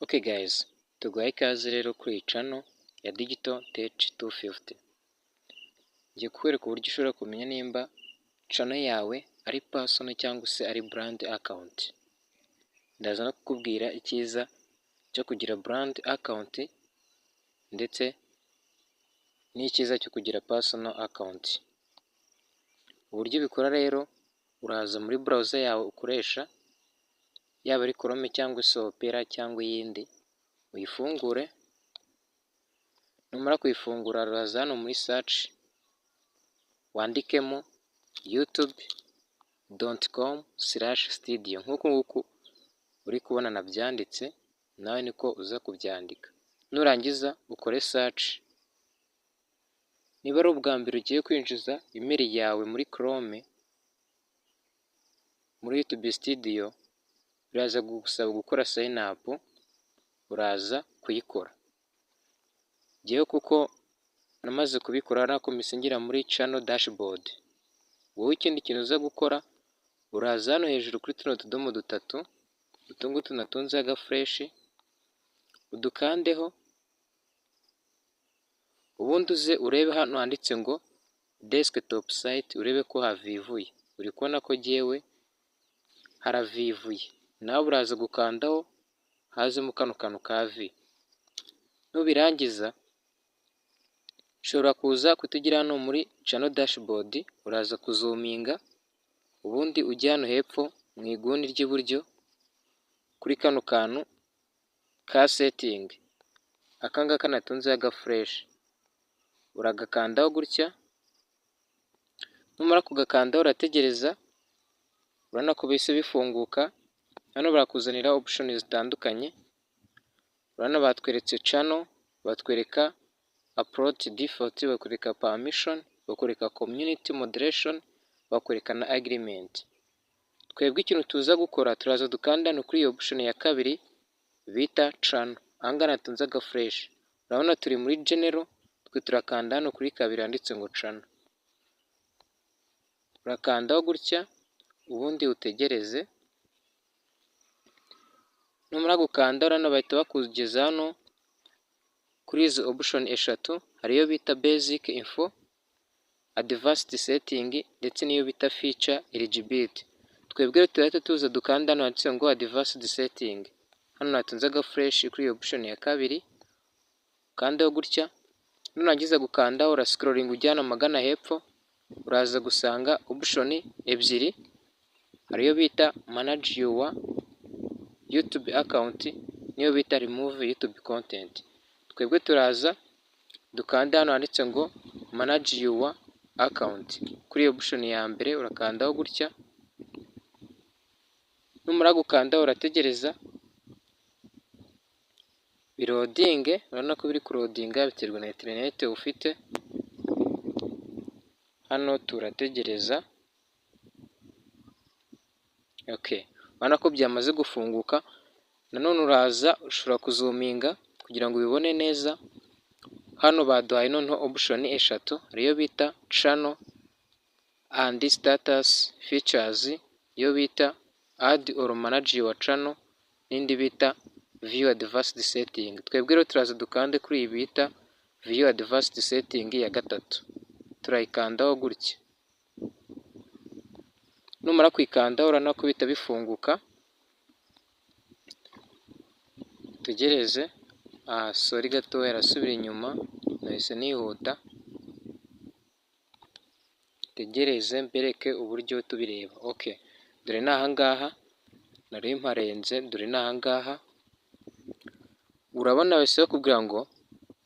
Okay guys, tuguhaye ikaze rero kuri iyi channel ya Digital Tech 250. Ngiye kukwereka uburyo ushobora kumenya nimba channel yawe ari personal cyangwa se ari brand account. Ndaza no kukubwira icyiza cyo kugira brand account ndetse n'icyiza cyo kugira personal account. Uburyo bikora rero, uraza muri browser yawe ukoresha, yaba ari Chrome cyangwa se Opera cyangwa iyindi, uyifungure. Numara kuyifungura uraza hano muri search, wandikemo youtube.com/studio nk'uko uri kubona nabyanditse, nawe niko uza kubyandika. Nurangiza ukore search. Niba ari ubwa mbere ugiye kwinjiza email yawe muri Chrome, muri YouTube Studio, biraza gusaba gukora sign up, uraza kuyikora. Ngewe kuko namaze kubikora nakomise ngira muri channel dashboard. Wowe ikindi kintu uza gukora, uraza hano hejuru kuri tuno tudomo dutatu, utungutu natunze agafresh, udukandeho, ubundi uze urebe hano handitse ngo desktop site, urebe ko havivuye. Uri kubona ko jyewe haravivuye, nawe uraza gukandaho hazemo kano kantu ka V. Nubirangiza ushobora kuza kutugira hano muri channel dashboard, uraza kuzuminga, ubundi ujya hano hepfo mu iguni ry'iburyo kuri kano kantu ka setting, akangaka natunze agafresh, uragakandaho gutya. Numara kugakandaho urategereza, urabona ko bise bifunguka. Hano barakuzanira option zitandukanye, urabona batweretse channel, batwereka upload default, bakwereka permission, bakwereka community moderation, bakwereka na agreement. Twebwe ikintu tuza gukora, turaza dukanda no kuri iyo option ya kabiri bita channel. Ahanga natunze agafresh, urabona turi muri general, twe turakanda hano kuri kabiri handitse ngo channel. Urakandaho gutya, ubundi utegereze. Numara gukanda, urabona bahita bakugeza hano kuri izo option eshatu, hariyo bita basic info, advanced setting ndetse niyo bita feature eligibility. Twebwe turahita tuza dukanda hano handitse ngo advanced setting. Hano natunze agafresh kuri iyo option ya kabiri, kandaho gutya. Nurangiza gukanda, ura scrolling ujyana magana hepfo, uraza gusanga option ebyiri, hariyo bita manage your YouTube account niyo bita remove YouTube content. Twebwe turaza dukanda hano handitse ngo manage your account. Kuri iyo option ya mbere urakandaho gutya. Numara gukanda urategereza birodinge, urabona ko biri kurodinga, biterwa na internet ufite. Hano turategereza. Okay, urabona ko byamaze gufunguka. Nanone uraza ushobora kuzuminga kugira ngo ubibone neza. Hano baduhaye noneho option eshatu, ariyo bita channel and status features, iyo bita add or manage your channel, n'indi bita view advanced setting. Twebwe rero turaza dukande kuri iyi bita view advanced setting ya gatatu, turayikandaho gutya. Numara kwikandaho urabona ko bita bifunguka. Tugereze. Sorry gato yarasubira inyuma, nahise nihuta. Tegereze mbereke uburyo tubireba. Okay, dore nahangaha nari mparenze, dore nahangaha urabona wese bakubwira ngo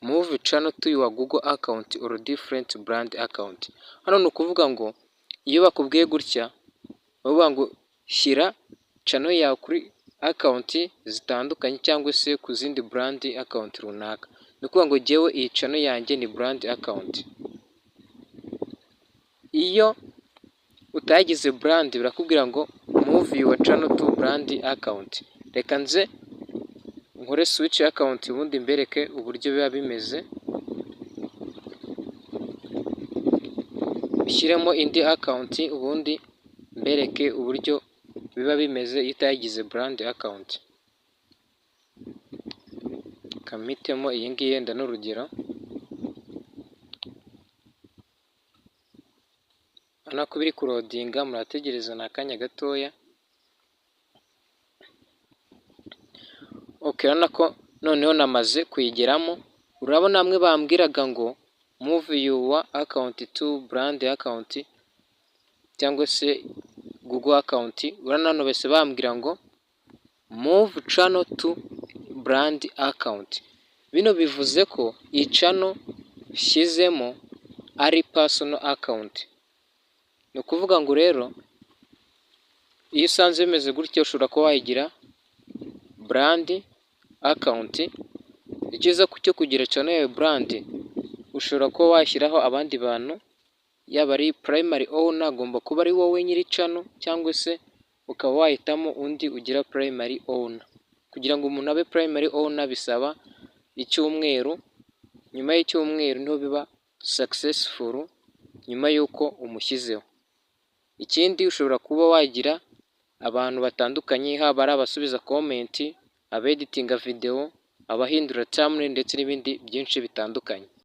move channel to your Google account or different brand account. Hano ni ukuvuga ngo iyo bakubwiye gutya, bavuga ngo shyira channel yawe kuri account zitandukanye cyangwa se ku zindi brand account runaka. Ni ukuvuga ngo jyewe iyi channel yanjye ni brand account. Iyo utagize brand birakubwira ngo move your channel to brand account. Reka nze nkore switch account, ubundi mbereke uburyo biba bimeze. Bishyiremo indi account, ubundi mbereke uburyo biba bimeze iyo utagize brand account. kamitemo iyi ngiyi yenda n'urugero, urabona ko biri kurodinga, murategereza ni akanya gatoya. Urabona ko noneho namaze kuyigeramo. Urabona hamwe bambwiraga ngo move your account to brand account cyangwa se Google account, urabona hano bose bambwira ngo move channel to brand account. Bino bivuze ko iyi channel shyizemo ari personal account. Ni ukuvuga ngo rero iyo usanze bimeze gutyo ushobora kuba wayigira brand account. Icyiza cyo kugira channel yawe brand, ushobora kuba washyiraho abandi bantu, yaba ari primary owner agomba kuba ari wowe nyiri channel, cyangwa se ukaba wahitamo undi ugira primary owner. Kugira ngo umuntu abe primary owner bisaba icyumweru, nyuma y'icyumweru niho biba successful, nyuma y'uko umushyizeho. Ikindi ushobora kuba wagira abantu batandukanye, haba ari abasubiza comment, abeditinga video, abahindura thumbnail ndetse n'ibindi byinshi bitandukanye.